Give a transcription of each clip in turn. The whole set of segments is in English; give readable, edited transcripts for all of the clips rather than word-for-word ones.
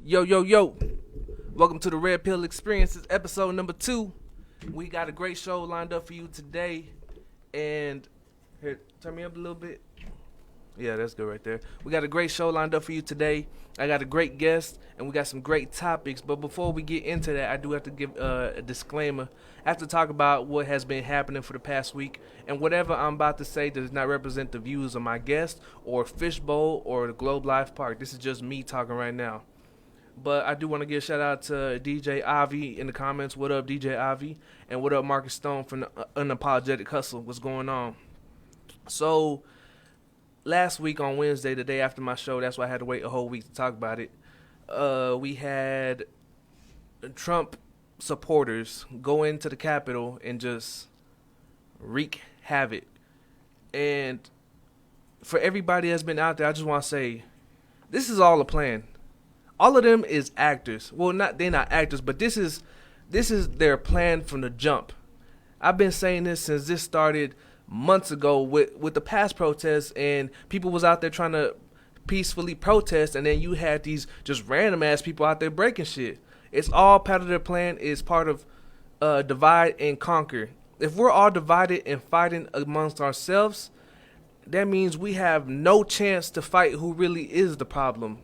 Yo, yo, yo. Welcome to the Red Pill Experiences, episode number 2. We got a great show lined up for you today. And here, turn me up a little bit. Yeah, that's good right there. We got a great show lined up for you today. I got a great guest, and we got some great topics. But before we get into that, I do have to give a disclaimer. I have to talk about what has been happening for the past week. And whatever I'm about to say does not represent the views of my guest or Fishbowl or the Globe Life Park. This is just me talking right now. But I do want to give a shout out to DJ Avi in the comments. What up, DJ Avi? And what up, Marcus Stone from the Unapologetic Hustle? What's going on? So, last week on Wednesday, the day after my show, that's why I had to wait a whole week to talk about it. We had Trump supporters go into the Capitol and just wreak havoc. And for everybody that's been out there, I just want to say, this is all a plan. All of them is actors. Well, they're not actors, but this is their plan from the jump. I've been saying this since this started months ago with the past protests, and people was out there trying to peacefully protest, and then you had these just random ass people out there breaking shit. It's all part of their plan. It's part of divide and conquer. If we're all divided and fighting amongst ourselves, that means we have no chance to fight who really is the problem.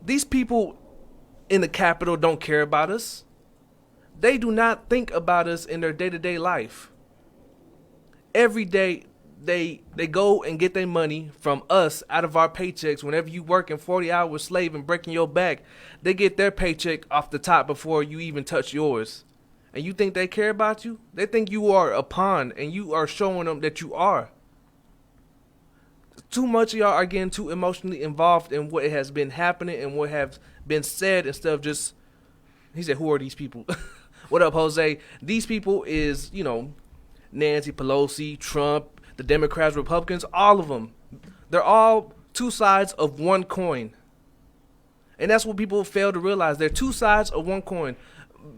These people in the Capitol don't care about us. They do not think about us in their day-to-day life. Every day they go and get their money from us out of our paychecks. Whenever you working 40 hours slave and breaking your back, they get their paycheck off the top before you even touch yours. And you think they care about you? They think you are a pawn, and you are showing them that you are. Too much of y'all are getting too emotionally involved in what has been happening and what has been said instead of just, he said, who are these people? What up, Jose? These people is, Nancy Pelosi, Trump, the Democrats, Republicans, all of them. They're all two sides of one coin. And that's what people fail to realize. They're two sides of one coin.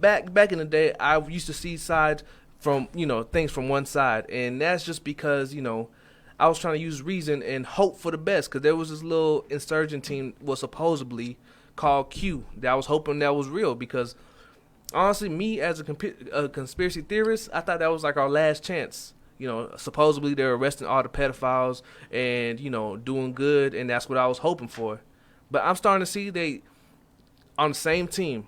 Back in the day, I used to see sides from, things from one side. And that's just because, I was trying to use reason and hope for the best, because there was this little insurgent team was supposedly called Q that I was hoping that was real, because honestly, me as a conspiracy theorist, I thought that was like our last chance. Supposedly they're arresting all the pedophiles and, doing good, and that's what I was hoping for. But I'm starting to see they on the same team.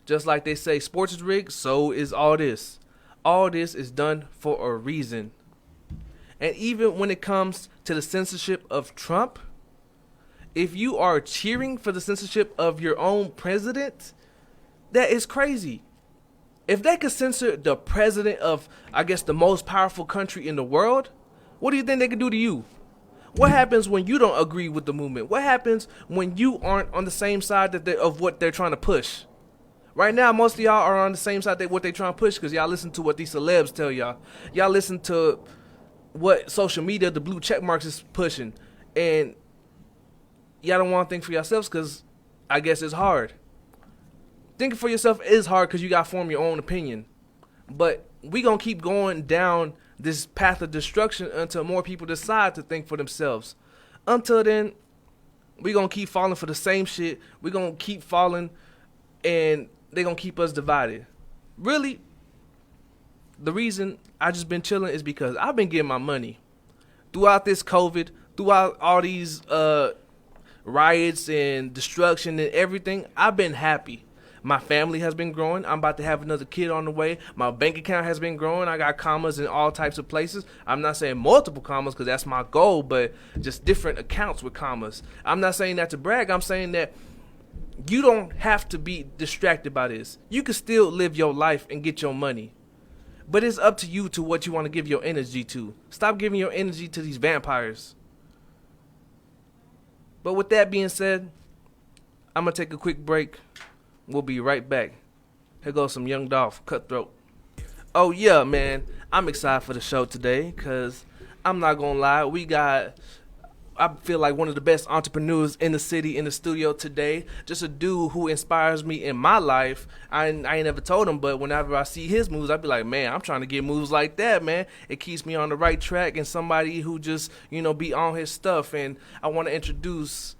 Just like they say sports is rigged, so is all this. All this is done for a reason. And even when it comes to the censorship of Trump, if you are cheering for the censorship of your own president, that is crazy. If they could censor the president of, I guess, the most powerful country in the world, what do you think they could do to you? What happens when you don't agree with the movement? What happens when you aren't on the same side of what they're trying to push? Right now, most of y'all are on the same side of what they're trying to push, because y'all listen to what these celebs tell y'all. Y'all listen to what social media, the blue check marks, is pushing. And y'all don't want to think for yourselves, because I guess it's hard. Thinking for yourself is hard because you got to form your own opinion. But we going to keep going down this path of destruction until more people decide to think for themselves. Until then, we going to keep falling for the same shit. We're going to keep falling, and they're going to keep us divided. Really, the reason I just been chilling is because I've been getting my money. Throughout this COVID, throughout all these riots and destruction and everything, I've been happy. My family has been growing. I'm about to have another kid on the way. My bank account has been growing. I got commas in all types of places. I'm not saying multiple commas because that's my goal, but just different accounts with commas. I'm not saying that to brag. I'm saying that you don't have to be distracted by this. You can still live your life and get your money. But it's up to you to what you want to give your energy to. Stop giving your energy to these vampires. But with that being said, I'm going to take a quick break. We'll be right back. Here goes some Young Dolph, Cutthroat. Oh yeah, man. I'm excited for the show today because I'm not going to lie. I feel like one of the best entrepreneurs in the city, in the studio today. Just a dude who inspires me in my life. I ain't never told him, but whenever I see his moves, I be like, man, I'm trying to get moves like that, man. It keeps me on the right track, and somebody who just, be on his stuff. And I want to introduce,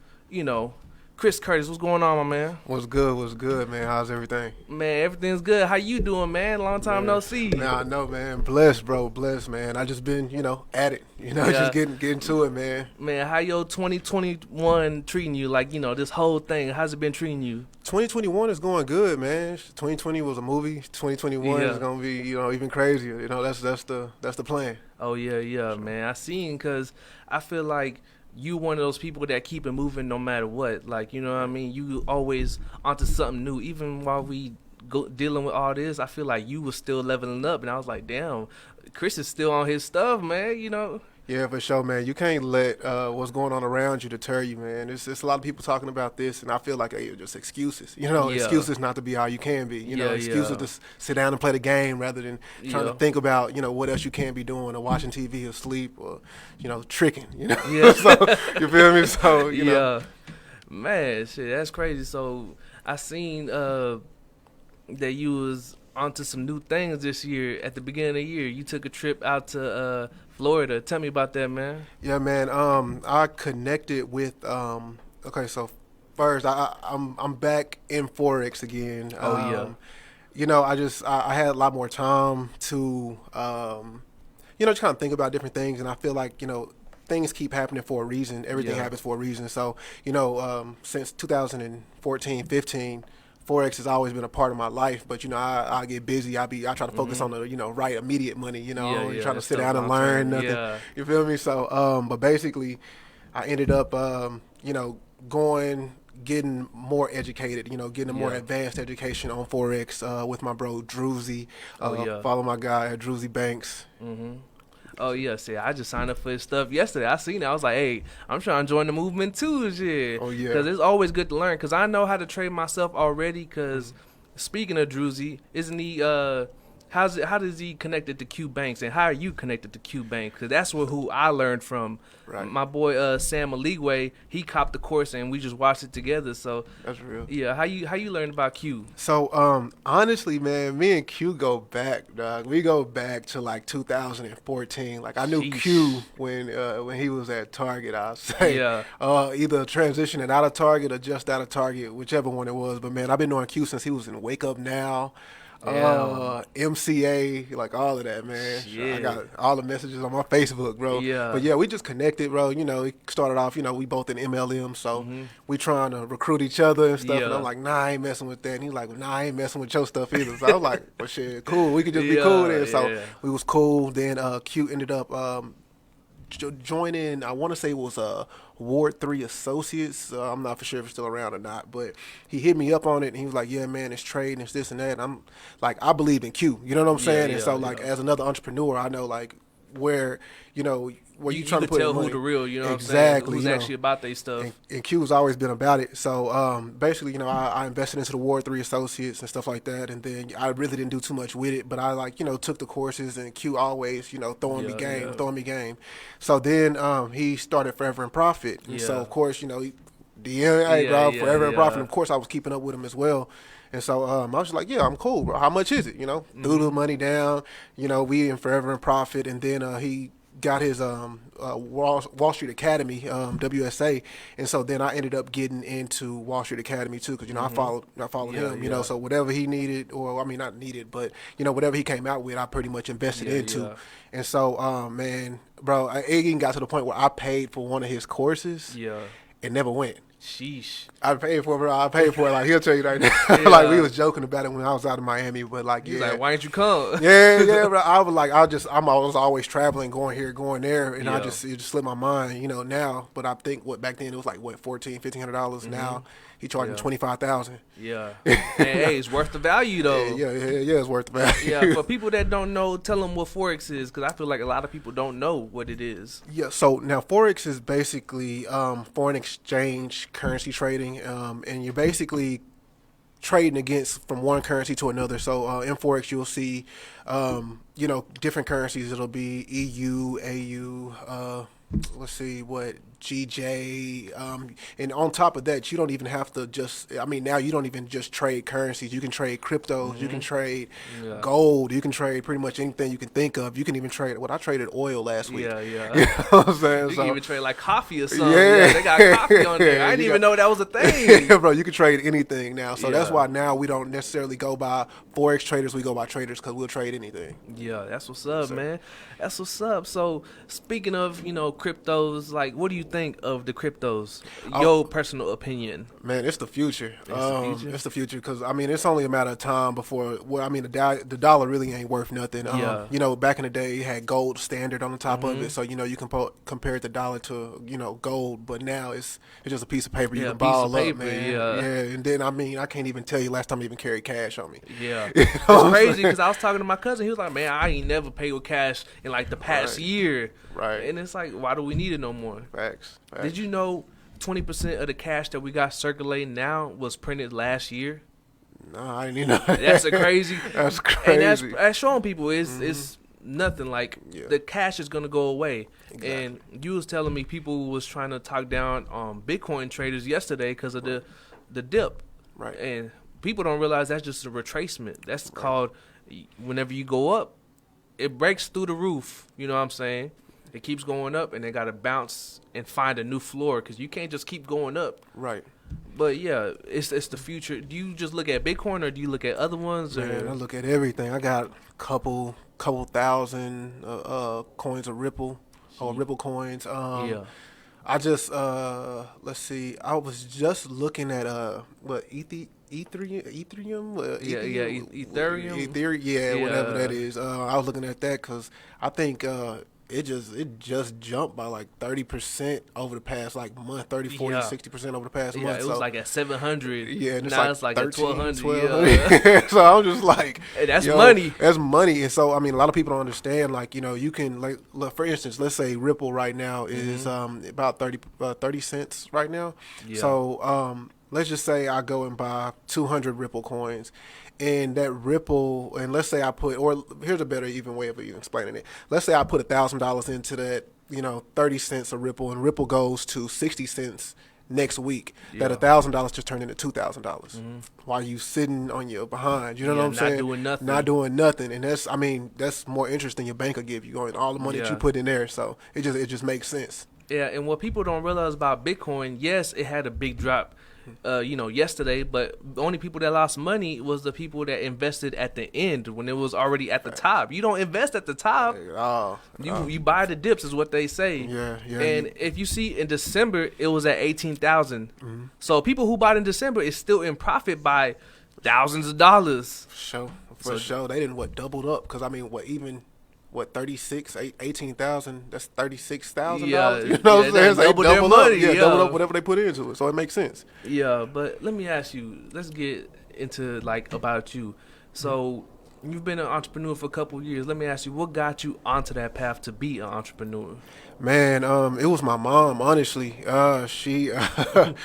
Chris Curtis, what's going on, my man? What's good, man? How's everything? Man, everything's good. How you doing, man? Long time no see. Man, I know, man. Blessed, bro. Blessed, man. I just been, at it. Just getting to it, man. Man, how your 2021 treating you? Like, this whole thing, how's it been treating you? 2021 is going good, man. 2020 was a movie. 2021 is gonna be, even crazier. That's the plan. Oh yeah, man. I seen, cause I feel like you one of those people that keep it moving no matter what. Like, you know what I mean? You always onto something new. Even while we dealing with all this, I feel like you was still leveling up. And I was like, damn, Chris is still on his stuff, man, Yeah, for sure, man. You can't let what's going on around you deter you, man. It's a lot of people talking about this, and I feel like it's just excuses. Excuses not to be all you can be. Excuses to sit down and play the game rather than trying to think about, what else you can be doing or watching TV or sleep or, tricking, Yeah. So, you feel me? So, Yeah. Man, shit, that's crazy. So I seen that you was onto some new things this year. At the beginning of the year, you took a trip out to Florida. Tell me about that, man. Yeah, man. I connected with. Okay, so first, I'm back in Forex again. Oh I had a lot more time to just kind of think about different things, and I feel like things keep happening for a reason. Everything happens for a reason. So since 2014, 15. Forex has always been a part of my life, but I get busy. I try to focus on the right immediate money. You're trying to sit down and learn nothing. Yeah. You feel me? So, but basically, I ended up getting more educated. Getting a more advanced education on Forex with my bro Druzy. Follow my guy Druzy Banks. Mm-hmm. Oh, yeah, see, I just signed up for his stuff yesterday. I seen it. I was like, hey, I'm trying to join the movement too, shit. Oh, yeah. Because it's always good to learn, because I know how to trade myself already, because speaking of Druzy, isn't he, how does he connected to Q Banks, and how are you connected to Q Banks? Because that's who I learned from. Right. My boy Sam Maligwe, he copped the course, and we just watched it together. So that's real. Yeah, how you learned about Q? So honestly, man, me and Q go back, dog. We go back to like 2014. Like I knew Q when he was at Target. I'll say, either transitioning out of Target or just out of Target, whichever one it was. But man, I've been knowing Q since he was in Wake Up Now. MCA, like all of that, man. Yeah. I got all the messages on my Facebook, bro. Yeah. But yeah, we just connected, bro. It started off, we both in MLM, so we trying to recruit each other and stuff. Yeah. And I'm like, nah, I ain't messing with that. And he's like, nah, I ain't messing with your stuff either. So I was like, well, shit, cool. We could just be cool then. So we was cool. Then Q ended up joining, I want to say it was Ward 3 Associates. I'm not for sure if it's still around or not, but he hit me up on it, and he was like, yeah, man, it's trading, it's this and that. And I'm like, I believe in Q. You know what I'm saying? And so, like, as another entrepreneur, I know, like, where you trying to put tell money. who the real, exactly, who's actually about their stuff. And Q has always been about it. So basically, I invested into the Ward 3 Associates and stuff like that, and then I really didn't do too much with it, but I took the courses, and Q always throwing me game. So then he started Forever and Profit, and so of course Forever and Profit. Of course, I was keeping up with him as well. And so I was just like, yeah, I'm cool, bro. How much is it? Threw the money down. We in Forever and Profit, and then he got his Wall Street Academy, WSA, and so then I ended up getting into Wall Street Academy too, because I followed him, so whatever he needed, or I mean not needed, but whatever he came out with, I pretty much invested into, and so man, bro, it even got to the point where I paid for one of his courses, and never went. Sheesh. I paid for it, bro. I paid for it. Like, he'll tell you right now. Like, we was joking about it when I was out in Miami, but like, He's like, why didn't you come? yeah, bro. I was like, I was always traveling, going here, going there, and it just slipped my mind, now. But I think back then it was like $1,400-$1,500. Now he charging $25,000. Yeah. And hey, it's worth the value though. Yeah, it's worth the value. Yeah. For people that don't know, tell them what Forex is, because I feel like a lot of people don't know what it is. Yeah. So now Forex is basically foreign exchange currency trading, and you're basically trading against from one currency to another. So in Forex, you'll see, different currencies. It'll be EU, AU, let's see what GJ, and on top of that, you don't even have to just. I mean, now you don't even just trade currencies. You can trade cryptos. You can trade gold. You can trade pretty much anything you can think of. You can even trade. What I traded oil last week. Yeah. You know what I'm saying? You So, can even trade like coffee or something. Yeah. They got coffee on there. I didn't even know that was a thing. yeah, bro, you can trade anything now. So that's Yeah. why now we don't necessarily go by Forex traders. We go by traders because we'll trade anything. Yeah, that's what's up, Sir. man. That's what's up. So, speaking of, cryptos, like, what do you think of the cryptos? Your personal opinion. Man, it's the future. the future? It's the future because I mean it's only a matter of time before. Well, I mean the dollar really ain't worth nothing. Yeah. You know, back in the day, you had gold standard on the top of it, so you know you can compare the dollar to gold. But now it's just a piece of paper you Yeah, can piece ball of up, paper, man. yeah. And then I mean I can't even tell you last time I even carried cash on me. Yeah. You know It's what I'm crazy saying? because I was talking to my cousin. He was like, man, I ain't never paid with cash in like the past Right. year. Right. And it's like, why do we need it no more? Facts. Did you know 20% of the cash that we got circulating now was printed last year? No, I didn't even know. That's a crazy. That's crazy. And that's showing people it's nothing. Like Yeah. the cash is gonna go away. Exactly. And you was telling me people was trying to talk down Bitcoin traders yesterday because of the dip. Right. And people don't realize that's just a retracement. That's called whenever you go up, it breaks through the roof. You know what I'm saying? It keeps going up, and they got to bounce and find a new floor because you can't just keep going up. Right. But yeah, it's the future. Do you just look at Bitcoin or do you look at other ones? Man, I Or? look at everything. I got a couple thousand coins of Ripple or Ripple coins. Yeah. I just let's see. I was just looking at what Ethereum. Ethereum. Ethereum, yeah, whatever Yeah. that is. I was looking at that because I think it just jumped by like 30% over the past like month, 30, 40, Yeah. 60% over the past Yeah, month. it was like at 700. Yeah, and now it's like at 13, 1200. Yeah. so I'm just like, Hey, that's money. That's money. And so I mean, a lot of people don't understand. Like, you can like, look, for instance, let's say Ripple right now is about 30 cents right now. Yeah. So let's just say I go and buy 200 Ripple coins. And that Ripple, and let's say I put, or here's a better even way of even explaining it. Let's say I put $1,000 into that, 30 cents of Ripple, and Ripple goes to 60 cents next week. Yeah. That $1,000 just turned into $2,000 while you sitting on your behind. You know what I'm saying? Not doing nothing. Not doing nothing, and that's more interest than your bank will give you. Going all the money that Yeah. you put in there, so it just makes sense. Yeah, and what people don't realize about Bitcoin, yes, it had a big drop, yesterday, but the only people that lost money was the people that invested at the end when it was already at the top. You don't invest at the top. You buy the dips is what they say. Yeah. And if you see in December, it was at 18,000. So people who bought in December is still in profit by thousands of dollars. For sure. They didn't doubled up because I mean 36, 18,000. That's $36,000. Yeah, You know what I'm saying? So they doubled their doubled money, up. Yeah, yeah. doubled up whatever they put into it. So it makes sense. Yeah, but let me ask you. Let's get into like about you. So you've been an entrepreneur for a couple of years. Let me ask you, what got you onto that path to be an entrepreneur? Man, it was my mom. Honestly, she, Shout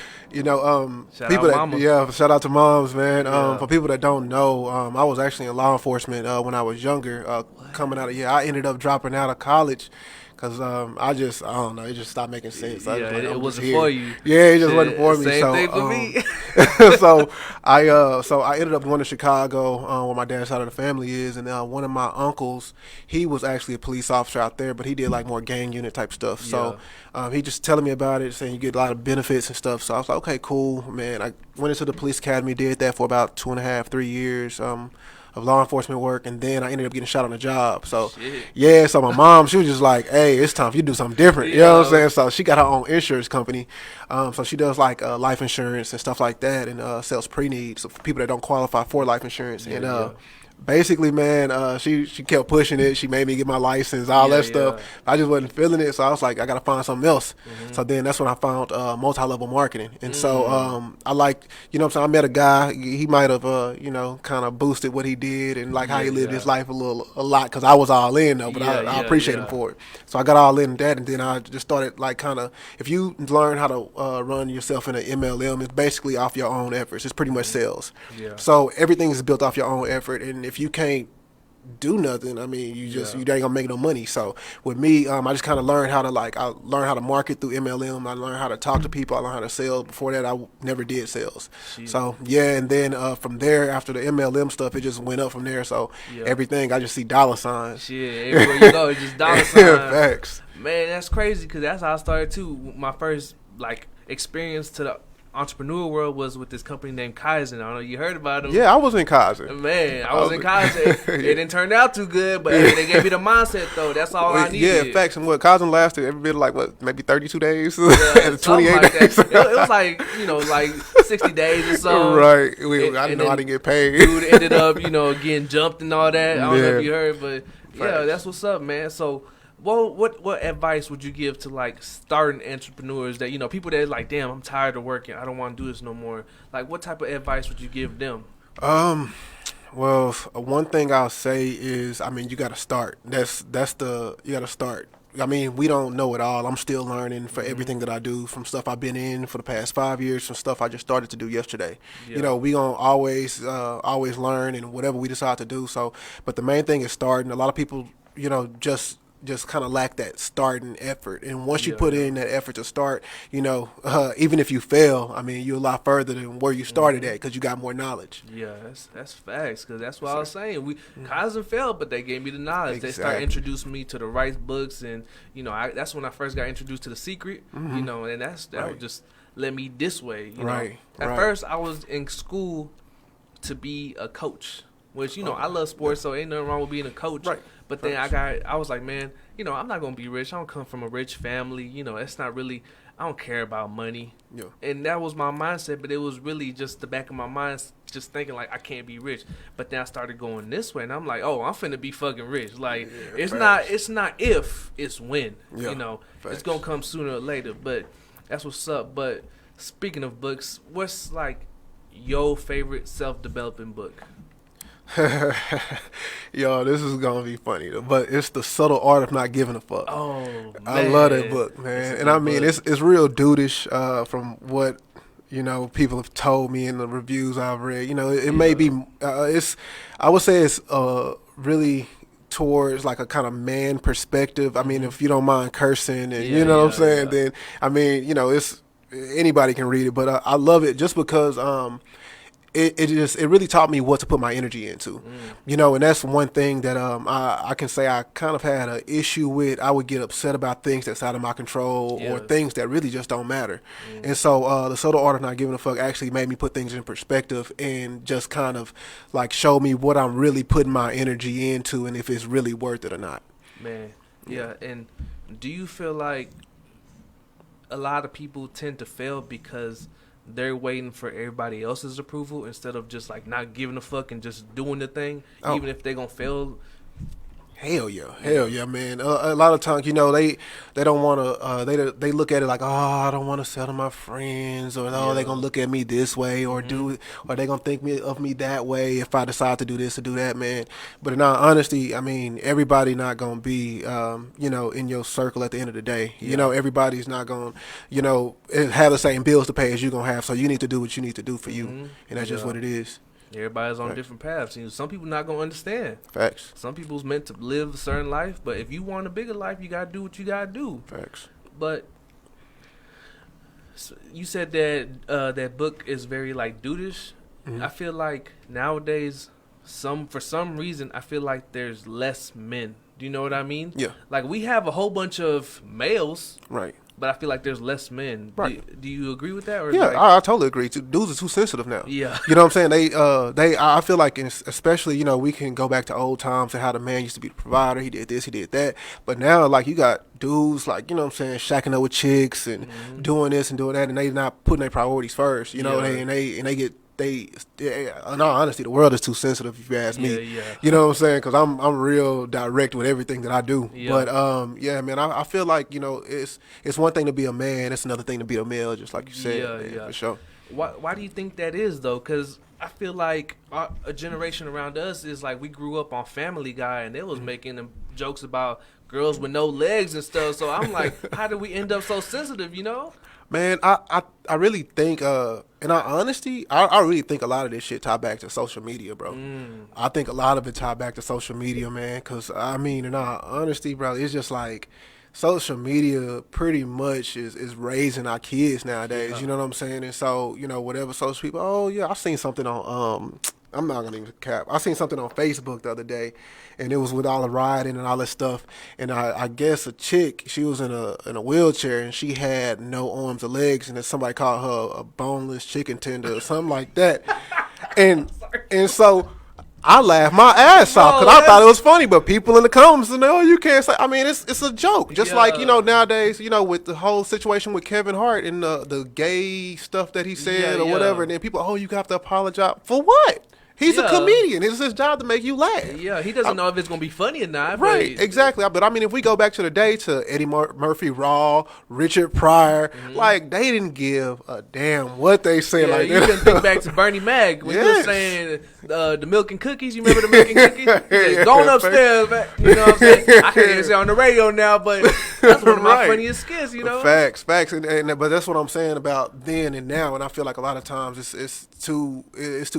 people out mama. shout out to moms, man. Yeah. For people that don't know, I was actually in law enforcement when I was younger. Coming out of I ended up dropping out of college because I don't know, it just stopped making sense. I was like, it I'm wasn't just here. for you. Yeah, it just wasn't for me. Same So, thing for me. so I ended up going to Chicago, where my dad's side of the family is, and one of my uncles, he was actually a police officer out there, but he did like more gang unit type stuff. So he just telling me about it, saying you get a lot of benefits and stuff. So I was like, okay, cool, man. I went into the police academy, did that for about 2.5, 3 years. Of law enforcement work, and then I ended up getting shot on the job. So, so my mom, she was just like, hey, it's time for you to do something different. You know what I'm saying? So she got her own insurance company. So she does like life insurance and stuff like that, and sells pre-needs for people that don't qualify for life insurance. Basically, man, she kept pushing it. She made me get my license, all that stuff. I just wasn't feeling it, so I was like, I got to find something else. So then that's when I found multi-level marketing. And so I liked, you know what I'm saying, I met a guy. He might have, kind of boosted what he did and like how he lived his life a lot because I was all in, though, but I appreciate him for it. So I got all in that, and then I just started like kind of, if you learn how to run yourself in an MLM, it's basically off your own efforts. It's pretty much sales. So everything is built off your own effort, and if you can't do nothing, I mean, you ain't gonna make no money. So with me, I just kind of learned how to I learned how to market through MLM. I learned how to talk to people. I learned how to sell. Before that, I never did sales. Jeez. So yeah, and then from there, after the MLM stuff, it just went up from there. So everything, I just see dollar signs. Shit, everywhere you go, it's just dollar signs. Facts. Man, that's crazy because that's how I started too. My first experience to the entrepreneur world was with this company named Kaizen. I don't know if you heard about them. Yeah, I was in Kaizen. Man, I was in Kaizen. It didn't turn out too good, but they gave me the mindset though. That's all I needed. Yeah, facts. And what Kaizen lasted every bit of maybe 32 days, yeah, 28 days. It was like 60 days or so. Right. I didn't know I didn't get paid. Dude ended up getting jumped and all that. I don't know if you heard, but yeah, that's what's up, man. So. Well, what advice would you give to starting entrepreneurs that people that like, damn, I'm tired of working, I don't want to do this no more? Like, what type of advice would you give them? Well, one thing I'll say is, I mean, you got to start. You got to start. I mean, we don't know it all. I'm still learning for everything that I do, from stuff I've been in for the past 5 years, from stuff I just started to do yesterday. Yeah. We gonna always learn in whatever we decide to do. So, but the main thing is starting. A lot of people, just kind of lack that starting effort, and once you put in that effort to start, even if you fail, I mean, you're a lot further than where you started at because you got more knowledge. Yeah, that's facts, because that's what I was saying. Kaizen failed, but they gave me the knowledge. Exactly. They started introducing me to the right books, and that's when I first got introduced to The Secret. And that would just led me this way. At first, I was in school to be a coach, which I love sports, so ain't nothing wrong with being a coach. Right. But then I was like, man, I'm not gonna be rich. I don't come from a rich family. It's not really. I don't care about money. Yeah. And that was my mindset, but it was really just the back of my mind, just thinking I can't be rich. But then I started going this way, and I'm like, oh, I'm finna be fucking rich. It's not if, it's when. Yeah. It's gonna come sooner or later. But that's what's up. But speaking of books, what's your favorite self-developing book? Yo, this is gonna be funny though, but it's The Subtle Art of Not Giving a Fuck. Oh, man. I love that book, man. And I mean, it's real dudeish from what people have told me in the reviews I've read. It may be I would say it's really towards a kind of man perspective. I mean, if you don't mind cursing and what I'm saying, then I mean, it's anybody can read it, but I love it just because it really taught me what to put my energy into, and that's one thing that I can say I kind of had an issue with. I would get upset about things that's out of my control or things that really just don't matter. And so The Subtle Art of Not Giving a Fuck actually made me put things in perspective and just kind of show me what I'm really putting my energy into and if it's really worth it or not. Man, yeah. And do you feel like a lot of people tend to fail because they're waiting for everybody else's approval instead of just not giving a fuck and just doing the thing, even if they're gonna fail? Hell yeah, man. A lot of times, they don't want to. They look at it like, oh, I don't want to sell to my friends, or they're gonna look at me this way, or or they gonna think of me that way if I decide to do this or do that, man. But in all honesty, I mean, everybody not gonna be, in your circle at the end of the day. Yeah. Everybody's not gonna, have the same bills to pay as you're gonna have. So you need to do what you need to do for you, and that's just what it is. Everybody's on different paths. Some people not gonna understand. Facts. Some people's meant to live a certain life, but if you want a bigger life, you gotta do what you gotta do. Facts. But you said that that book is very dudeish. I feel like nowadays, for some reason, I feel like there's less men. Do you know what I mean? Yeah. We have a whole bunch of males. Right. But I feel like there's less men. Right. Do you agree with that? Or I totally agree. Dudes are too sensitive now. Yeah. You know what I'm saying? I feel like, especially, we can go back to old times and how the man used to be the provider. He did this, he did that. But now, you got dudes, shacking up with chicks and doing this and doing that, and they not putting their priorities first. And they get. In all honesty, the world is too sensitive, if you ask me. You know what I'm saying? Because I'm real direct with everything that I do. But man, I feel like it's one thing to be a man, it's another thing to be a male, just like you said. For sure. Why do you think that is though? Because I feel like a generation around us is like we grew up on Family Guy, and they was making them jokes about girls with no legs and stuff. So I'm like, how did we end up so sensitive? You know? Man, I really think, in all honesty, I really think a lot of this shit tie back to social media, bro. I think a lot of it tie back to social media, man. Because, I mean, in all honesty, bro, it's just like social media pretty much is raising our kids nowadays. Yeah. You know what I'm saying? And so, you know, whatever social people, oh, yeah, I seen something on, I'm not gonna even cap. I seen something on Facebook the other day, and it was with all the rioting and all that stuff. And I guess a chick, she was in a wheelchair, and she had no arms or legs, and then somebody called her a boneless chicken tender or something like that. And so I laughed my ass off because I thought it was funny, but people in the comments said, "Oh, you can't say." I mean, it's a joke, just like nowadays, with the whole situation with Kevin Hart and the gay stuff that he said or whatever, and then people, "Oh, you have to apologize for what?" He's a comedian. It's his job to make you laugh. Yeah, he doesn't know if it's going to be funny or not. Right, exactly. But I mean, if we go back to the day to Eddie Murphy Raw, Richard Pryor, like they didn't give a damn what they said. Yeah, like you can think back to Bernie Mac when he was saying the milk and cookies. You remember the milk and cookies? Going upstairs, man. You know what I'm saying? I can't even say on the radio now, but that's one of my funniest skits. Facts. But that's what I'm saying about then and now. And I feel like a lot of times it's too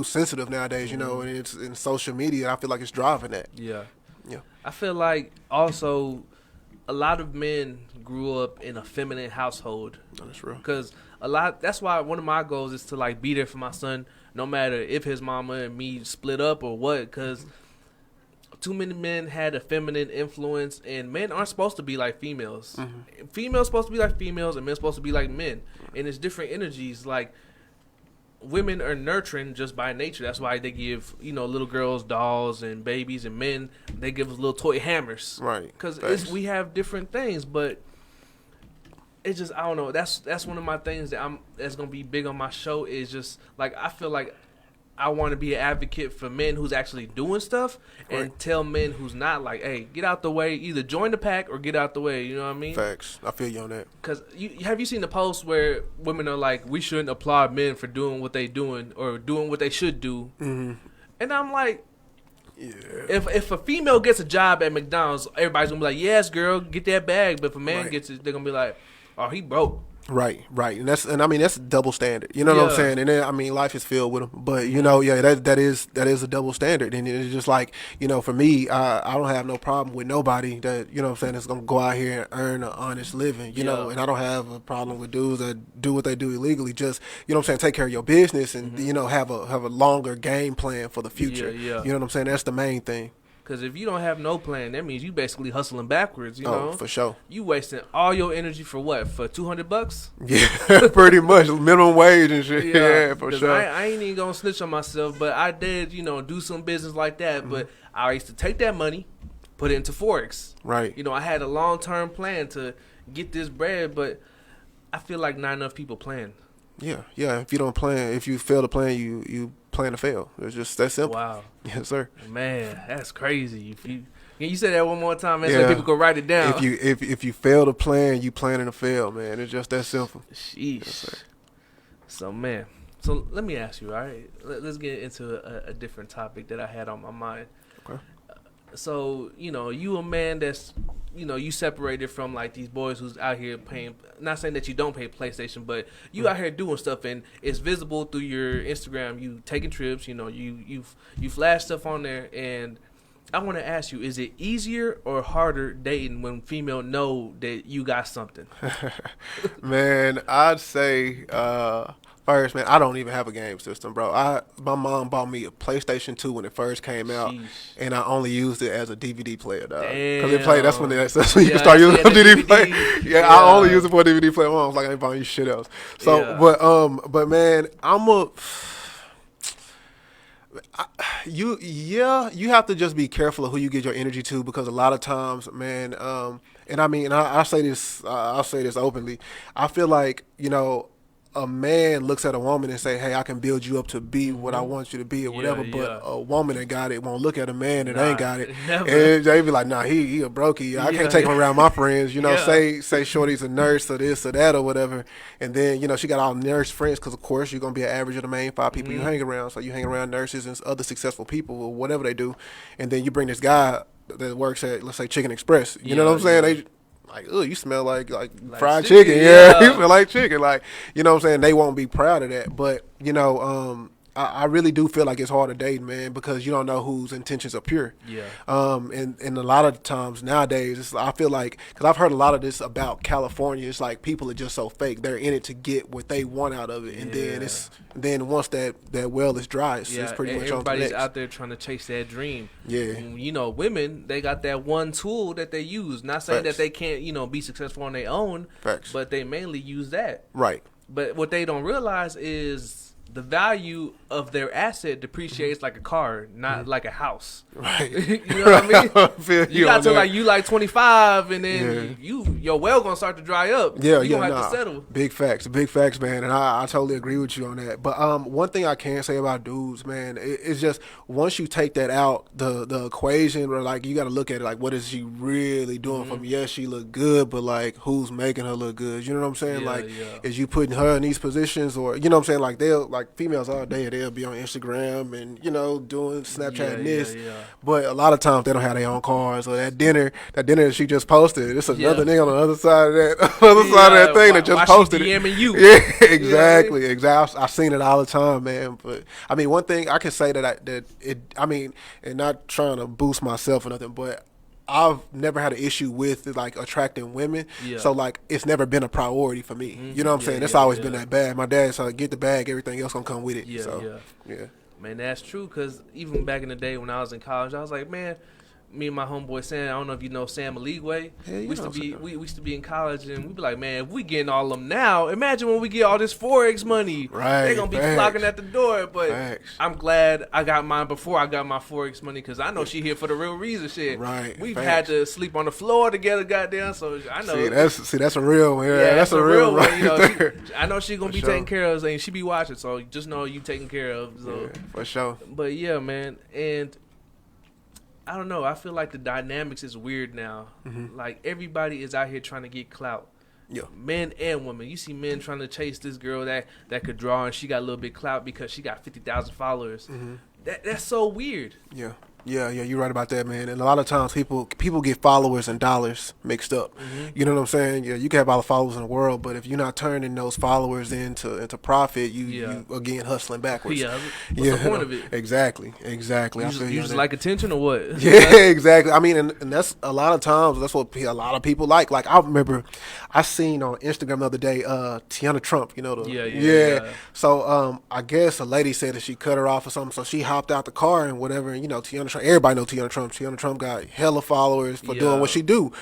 sensitive nowadays. And it's in social media. I feel like it's driving that. Yeah. Yeah. I feel like also a lot of men grew up in a feminine household. That's real. Because that's why one of my goals is to like be there for my son, no matter if his mama and me split up or what. Because too many men had a feminine influence, and men aren't supposed to be like females. Females supposed to be like females, and men supposed to be like men. And it's different energies. Like, women are nurturing just by nature. That's why they give, little girls dolls and babies, and men, they give us little toy hammers. Right. Because we have different things, but it's just, I don't know. That's one of my things that's going to be big on my show is just, like, I feel like I want to be an advocate for men who's actually doing stuff and tell men who's not, like, hey, get out the way. Either join the pack or get out the way. You know what I mean? Facts. I feel you on that. Because have you seen the post where women are like, we shouldn't applaud men for doing what they doing or doing what they should do? And I'm like, if a female gets a job at McDonald's, everybody's going to be like, yes, girl, get that bag. But if a man gets it, they're going to be like, oh, he broke. Right. And that's double standard. You know what I'm saying? And then, I mean, life is filled with them. But that is a double standard. And it's just like, for me, I don't have no problem with nobody that is gonna go out here and earn an honest living. And I don't have a problem with dudes that do what they do illegally. Just take care of your business and have a longer game plan for the future. You know what I'm saying? That's the main thing. Because if you don't have no plan, that means you basically hustling backwards, Oh, for sure. You wasting all your energy for what? For $200? Yeah, pretty much. Minimum wage and shit. Yeah, for sure. I ain't even going to snitch on myself, but I did, do some business like that. But I used to take that money, put it into Forex. Right. I had a long-term plan to get this bread, but I feel like not enough people plan. Yeah. If you don't plan, if you fail to plan, you plan to fail. It's just that simple. Wow. Yes, sir. Man, that's crazy. Can you say that one more time, man, so people can write it down? If you fail to plan, you planning to fail, man. It's just that simple. Sheesh. Yes, So, man, let me ask you, all right? Let's get into a different topic that I had on my mind. Okay. So, you a man that's, you separated from, like, these boys who's out here paying, not saying that you don't pay PlayStation, but you out here doing stuff, and it's visible through your Instagram. You taking trips, you flash stuff on there, and I want to ask you, is it easier or harder dating when female know that you got something? Man, I'd say first, man, I don't even have a game system, bro. My mom bought me a PlayStation 2 when it first came out, and I only used it as a DVD player, dog. Because it played. That's when you can start using a DVD player. Yeah, I only use it for a DVD player. My mom was like, I ain't buying you shit else. So, but man, you have to just be careful of who you get your energy to, because a lot of times, man, and I mean, I say this, I'll say this openly. I feel like, a man looks at a woman and say, hey, I can build you up to be what I want you to be or whatever, but a woman that got it won't look at a man that ain't got it. Never. And they be like, nah, he a brokey. I can't take him around my friends. You know, say Shorty's a nurse or this or that or whatever. And then, you know, she got all nurse friends because, of course, you're going to be an average of the main 5 people you hang around. So you hang around nurses and other successful people or whatever they do. And then you bring this guy that works at, let's say, Chicken Express. You know what I'm saying? They like, oh, you smell like fried chicken. Yeah, you smell like chicken. Like, you know what I'm saying? They won't be proud of that. But, you know, I really do feel like it's hard to date, man, because you don't know whose intentions are pure. Yeah. And a lot of times nowadays, I feel like, because I've heard a lot of this about California, it's like people are just so fake. They're in it to get what they want out of it. And then once that well is dry, it's pretty much on to the next. Everybody's out there trying to chase that dream. Yeah. And, you know, women, they got that one tool that they use. Not saying that they can't, you know, be successful on their own, but they mainly use that. Right. But what they don't realize is the value of their asset depreciates like a car, not like a house. Right. You know what I mean? You got to like 25, and then your well gonna start to dry up. Yeah, you gonna have to settle. Big facts, man, and I totally agree with you on that. But one thing I can say about dudes, man, it's just once you take that out the equation, or like you got to look at it like, what is she really doing for me? Yes, she look good, but like who's making her look good? You know what I'm saying? Is you putting her in these positions, or you know what I'm saying? Like like females all day, they'll be on Instagram and, you know, doing Snapchat and this. But a lot of times they don't have their own cars, or that dinner that she just posted, it's another nigga on the other side of that thing that just posted it. You. Yeah, exactly. I've seen it all the time, man. But I mean, one thing I can say and not trying to boost myself or nothing, but I've never had an issue with like attracting women. So like it's never been a priority for me. You know what I'm saying? That's always been that bad. My dad said, get the bag, everything else gonna come with it. Yeah. Man, that's true, because even back in the day when I was in college, I was like, man, me and my homeboy Sam, I don't know if you know Sam Aligwe. We used to be in college, and we'd be like, man, if we getting all of them now, imagine when we get all this Forex money. Right. They're going to be flocking at the door. But I'm glad I got mine before I got my Forex money, because I know she here for the real reason. Shit. Right. We've had to sleep on the floor together, goddamn, so I know. That's a real one. Yeah, that's a real one. You know, I know she's going to be taken care of, and she be watching, so just know you taken care of. So. Yeah, for sure. But yeah, man, and I don't know. I feel like the dynamics is weird now. Like everybody is out here trying to get clout. Yeah. Men and women. You see men trying to chase this girl that could draw, and she got a little bit clout because she got 50,000 followers. That's so weird. Yeah. Yeah, you're right about that, man. And a lot of times people get followers and dollars mixed up. You know what I'm saying? Yeah, you can have all the followers in the world, but if you're not turning those followers into profit, you again hustling backwards. Yeah, what's the point of it? Exactly. You just like attention or what? Yeah, exactly. I mean, and that's a lot of times, that's what a lot of people like. Like, I remember I seen on Instagram the other day, Tiana Trump, you know. Yeah. So, I guess a lady said that she cut her off or something, so she hopped out the car and whatever, and, you know, Tiana Trump, everybody know Tiana Trump. Tiana Trump got hella followers for doing what she do.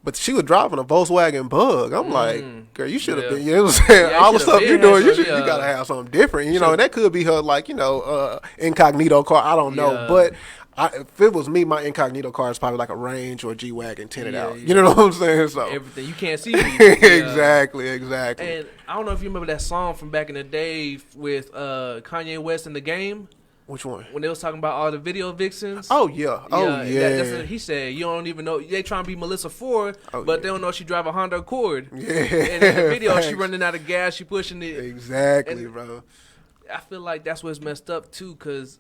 But she was driving a Volkswagen Bug. I'm like, girl, you should have been, you know what I'm saying? All the stuff you're doing, you got to have something different. You know, and that could be her, like, you know, incognito car. I don't know. But if it was me, my incognito car is probably like a Range or a G-Wagon tinted out. You know what I'm saying? So everything. You can't see me. Exactly. And I don't know if you remember that song from back in the day with Kanye West in The Game. Which one? When they was talking about all the video vixens. Oh, yeah. That's what he said. You don't even know. They trying to be Melissa Ford, but they don't know she drive a Honda Accord. Yeah. And in the video, she running out of gas. She pushing it. Exactly, bro. I feel like that's what's messed up, too, because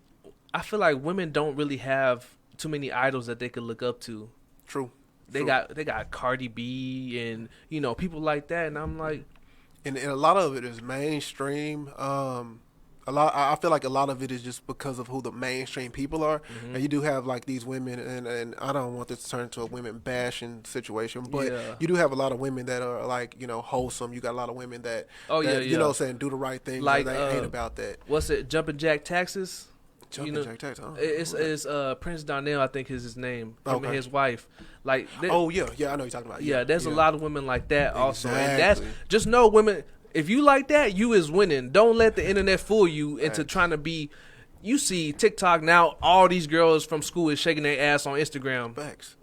I feel like women don't really have too many idols that they could look up to. True. They got Cardi B and, you know, people like that. And I'm like. And a lot of it is mainstream. I feel like a lot of it is just because of who the mainstream people are. And you do have like these women, and I don't want this to turn into a women bashing situation, but you do have a lot of women that are like, you know, wholesome. You got a lot of women that you know what I'm saying, do the right thing. Like they ain't about that. What's it? Jumpin' Jack Taxes. Jack Taxes. It's Prince Donnell, I think is his name. Him and his wife. Like. I know you're talking about. There's a lot of women like that also, and that's just know women. If you like that, you is winning. Don't let the internet fool you into trying to be. You see TikTok now, all these girls from school is shaking their ass on Instagram. Facts.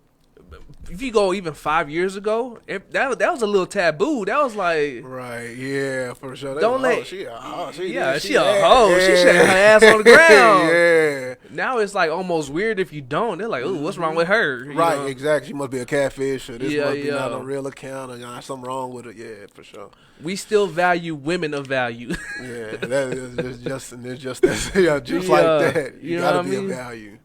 if you go even 5 years ago, that was a little taboo. That was like, right, yeah, for sure. Don't let she a hoe. She a hoe. Yeah. She shaking her ass on the ground. Yeah. Now it's like almost weird if you don't. They're like, ooh, what's wrong with her? Right, know? exactly. She must be a catfish, or this must be not a real account, or something wrong with it. Yeah, for sure. We still value women of value. Yeah, that is just like that. You gotta be a value.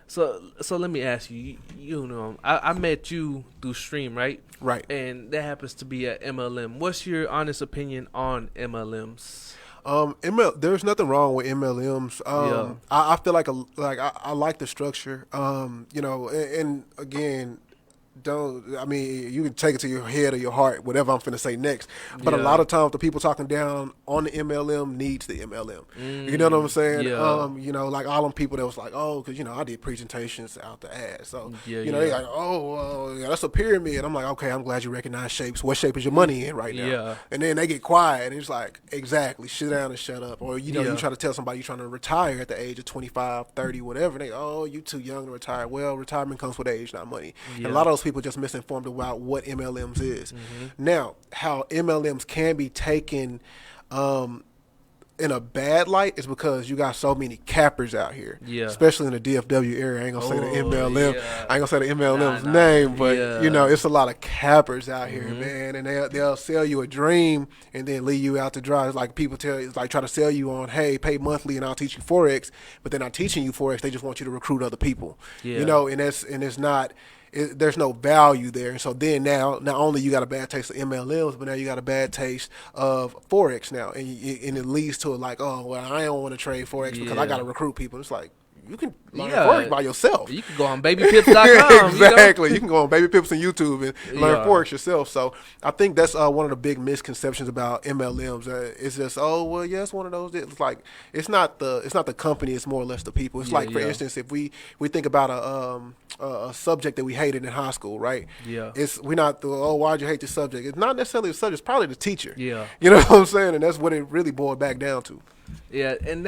So let me ask you. You know, I met you through Stream, right? Right. And that happens to be at MLM. What's your honest opinion on MLMs? There's nothing wrong with MLMs. I feel like I like the structure. You know, and again, you can take it to your head or your heart, whatever I'm finna say next. But a lot of times the people talking down on the MLM needs the MLM. You know what I'm saying? Yeah. You know, like all them people that was like, oh, because, you know, I did presentations out the ass. So, you know, they like, oh, that's a pyramid. I'm like, okay, I'm glad you recognize shapes. What shape is your money in right now? Yeah. And then they get quiet. And it's like, exactly, sit down and shut up. Or, you know, you try to tell somebody you're trying to retire at the age of 25, 30, whatever. And they, oh, you too young to retire. Well, retirement comes with age, not money. And a lot of those people just misinformed about what MLMs is. Now, how MLMs can be taken in a bad light is because you got so many cappers out here, especially in the DFW area. I ain't gonna say the MLM. I ain't gonna say the MLM's name, but you know, it's a lot of cappers out here, man. And they'll sell you a dream and then leave you out to dry. It's like people it's like try to sell you on, hey, pay monthly and I'll teach you Forex, but they're not teaching you Forex. They just want you to recruit other people. You know, and it's not. There's no value there. And so then now, not only you got a bad taste of MLMs, but now you got a bad taste of Forex now. And it leads to like, oh, well, I don't want to trade Forex because I got to recruit people. It's like, you can learn Forex by yourself. You can go on babypips.com. Exactly. You can go on Baby Pips on YouTube and learn Forex yourself. So I think that's one of the big misconceptions about MLMs. It's just, oh, well, yeah, it's one of those. It's like it's not the company. It's more or less the people. It's like, for instance, if we think about a subject that we hated in high school, right? Yeah. We're not why'd you hate this subject? It's not necessarily the subject. It's probably the teacher. Yeah. You know what I'm saying? And that's what it really boiled back down to. Yeah, and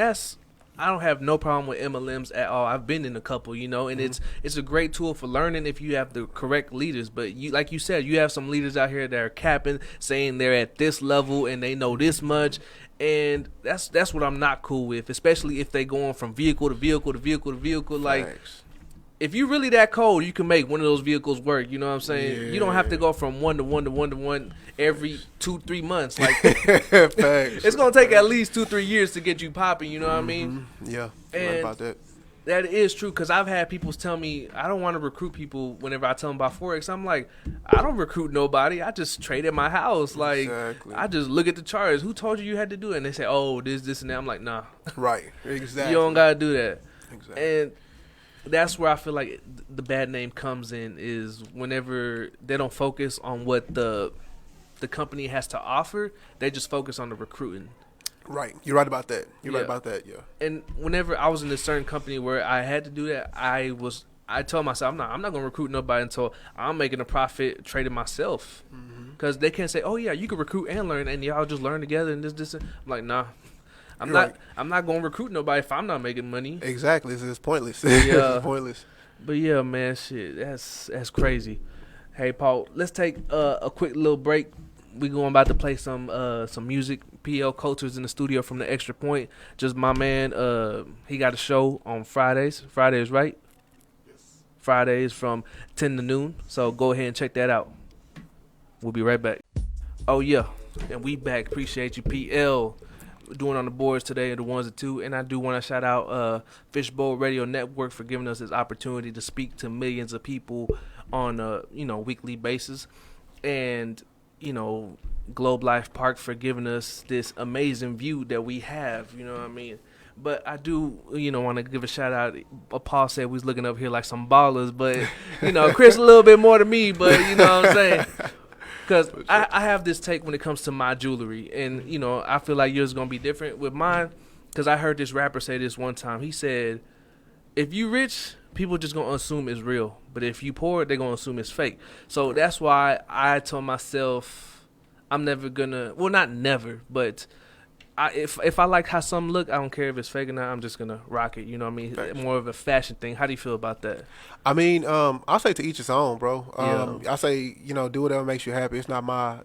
I don't have no problem with MLMs at all. I've been in a couple, you know, and it's a great tool for learning if you have the correct leaders. But you, like you said, you have some leaders out here that are capping, saying they're at this level and they know this much, and that's what I'm not cool with, especially if they going from vehicle to vehicle to vehicle to vehicle. Like, Thanks. If you really that cold, you can make one of those vehicles work. You know what I'm saying? Yeah. You don't have to go from one to one to one to one every 2-3 months. Like, it's gonna take at least 2-3 years to get you popping. You know what I mean? Yeah, and right about that. That is true, because I've had people tell me I don't want to recruit people whenever I tell them about Forex. I'm like, I don't recruit nobody. I just trade at my house. Like, exactly. I just look at the charts. Who told you had to do it? And they say, oh, this, and that. I'm like, nah. Right. Exactly. You don't got to do that. Exactly. And that's where I feel like the bad name comes in, is whenever they don't focus on what the company has to offer, they just focus on the recruiting. Right. You're right about that. Right about that, yeah. And whenever I was in a certain company where I had to do that, I told myself, I'm not going to recruit nobody until I'm making a profit trading myself. Because they can't say, oh, yeah, you can recruit and learn, and y'all just learn together and this. I'm like, nah. I'm not going to recruit nobody if I'm not making money. Exactly. It's pointless. Yeah. It's pointless. But, yeah, man, shit, that's crazy. Hey, Paul, let's take a quick little break. We going about to play some music. PL Culture's in the studio from the Extra Point. Just my man, he got a show on Fridays. Fridays, right? Yes. Fridays from 10 to noon. So go ahead and check that out. We'll be right back. Oh, yeah. And we back. Appreciate you, PL. Doing on the boards today, the ones and two. And I do want to shout out Fishbowl Radio Network for giving us this opportunity to speak to millions of people on a weekly basis. And Globe Life Park for giving us this amazing view that we have, you know what I mean? But I do, want to give a shout out. Paul said we was looking up here like some ballers, but, Chris a little bit more than me, but you know what I'm saying? Because I have this take when it comes to my jewelry, and, I feel like yours is going to be different with mine, because I heard this rapper say this one time. He said, if you rich, people just going to assume it's real. But if you poor, they're going to assume it's fake. So that's why I told myself I'm never going to – well, not never, but if I like how some look, I don't care if it's fake or not. I'm just gonna rock it. You know what I mean? Thanks. More of a fashion thing. How do you feel about that? I mean, I say to each his own, bro. I say, do whatever makes you happy. It's not my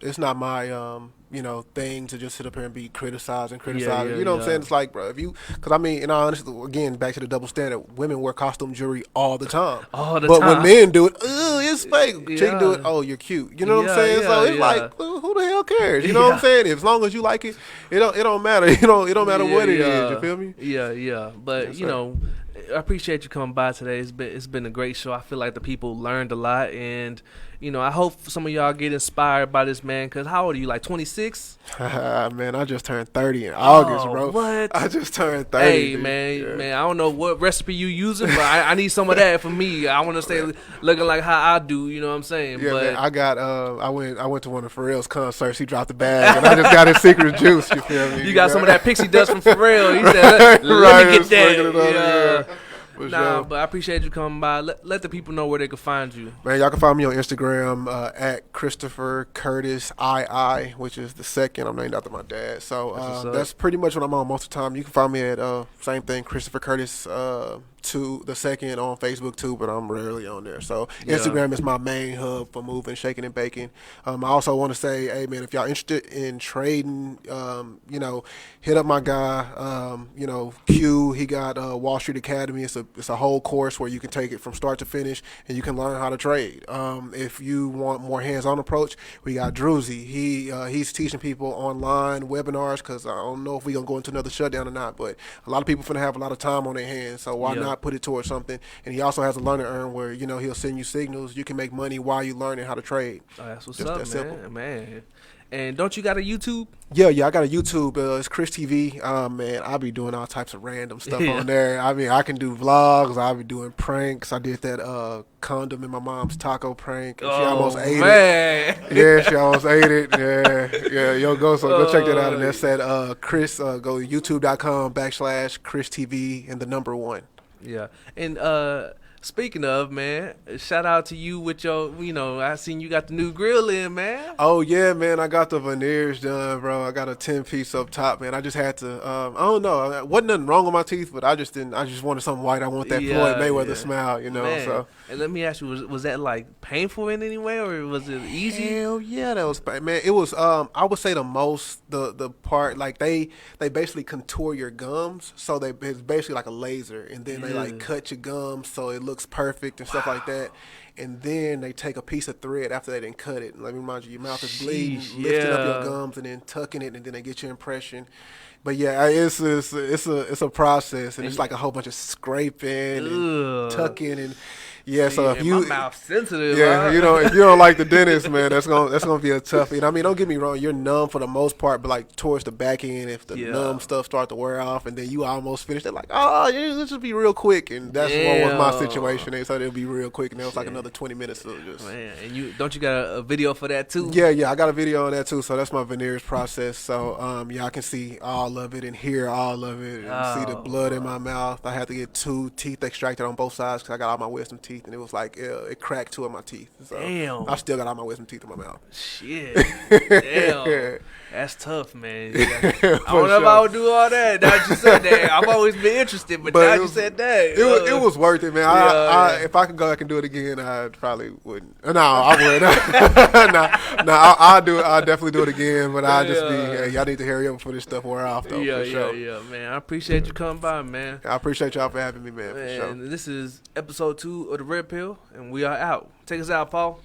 thing to just sit up here and be criticized and criticized. You know what I'm saying? It's like, bro, because I mean, in all honesty, again, back to the double standard, women wear costume jewelry all the time. But when men do it, it's fake. Chick do it, oh, you're cute. You know what I'm saying? So it's like, well, who the hell cares? You know what I'm saying? As long as you like it, it don't matter. It don't matter what it is. You feel me? Yeah. But I appreciate you coming by today. It's been a great show. I feel like the people learned a lot, and I hope some of y'all get inspired by this man. Cause how old are you? Like 26? Man, I just turned 30 in August, bro. What? I just turned 30. Hey, man, I don't know what recipe you using, but I need some of that for me. I want to stay looking like how I do. You know what I'm saying? Yeah, but man, I got I went to one of Pharrell's concerts. He dropped the bag, and I just got his secret juice. You feel me? You got some of that pixie dust from Pharrell. He said, let me get that. But I appreciate you coming by. Let the people know where they can find you. Man, y'all can find me on Instagram at Christopher Curtis II, which is the second. I'm named after my dad. So that's pretty much what I'm on most of the time. You can find me at same thing, Christopher Curtis the second on Facebook too, but I'm rarely on there. So Instagram is my main hub for moving, shaking, and baking. I also want to say, hey man, if y'all interested in trading, hit up my guy. Q. He got Wall Street Academy. It's a whole course where you can take it from start to finish, and you can learn how to trade. If you want more hands-on approach, we got Druzy. He's teaching people online webinars, because I don't know if we're gonna go into another shutdown or not, but a lot of people finna have a lot of time on their hands, so why not put it towards something? And he also has a learn and earn where he'll send you signals. You can make money while you learning how to trade. Oh, that's what's Just up, that simple. man. And don't you got a YouTube? Yeah, I got a YouTube. It's ChrisTV. Man, I'll be doing all types of random stuff on there. I mean, I can do vlogs. I'll be doing pranks. I did that condom in my mom's taco prank. She almost ate it. Yeah, she almost ate it. Yeah. Go check that out. And that's at go to youtube.com/ChrisTV and the number 1. Yeah. And speaking of, man, shout out to you with your, I seen you got the new grill in, man. Oh, yeah, man. I got the veneers done, bro. I got a 10-piece up top, man. I just had to, I don't know. Wasn't nothing wrong with my teeth, but I just wanted something white. I want that Floyd Mayweather smile, Man. So. And let me ask you, was that like painful in any way, or was it easy? Hell yeah, that was, man. It was, I would say the part, like they basically contour your gums. So it's basically like a laser, and then they like cut your gums so it looks perfect and stuff like that. And then they take a piece of thread after they didn't cut it. And let me remind you, your mouth is bleeding, lifting up your gums, and then tucking it, and then they get your impression. But yeah, it's a process, and it's like a whole bunch of scraping and tucking and. Yeah, so if my mouth's sensitive. Yeah, if you don't like the dentist, man, that's gonna be a toughie. And I mean, don't get me wrong, you're numb for the most part, but like towards the back end, if the numb stuff start to wear off, and then you almost finish, they're like, oh, yeah, this should be real quick, and that's what was my situation. They said it'll be real quick, and it was like another 20 minutes. So just man, and you got a video for that too? Yeah, I got a video on that too. So that's my veneers process. So I can see all of it and hear all of it, and see the blood in my mouth. I had to get 2 teeth extracted on both sides because I got all my wisdom teeth, and it was like it cracked 2 of my teeth. So damn. I still got all my wisdom teeth in my mouth. Shit. Damn. That's tough, man. I don't know if I would do all that. Now that you said that, I've always been interested, but now you said that. It was worth it, man. If I could go back and do it again, I probably wouldn't. No, I would. I'll do it. I'll definitely do it again, but I'll just be, hey, y'all need to hurry up before this stuff wear off, though. Yeah, man. I appreciate you coming by, man. I appreciate y'all for having me, man. For sure. And this is episode 2 of The Red Pill, and we are out. Take us out, Paul.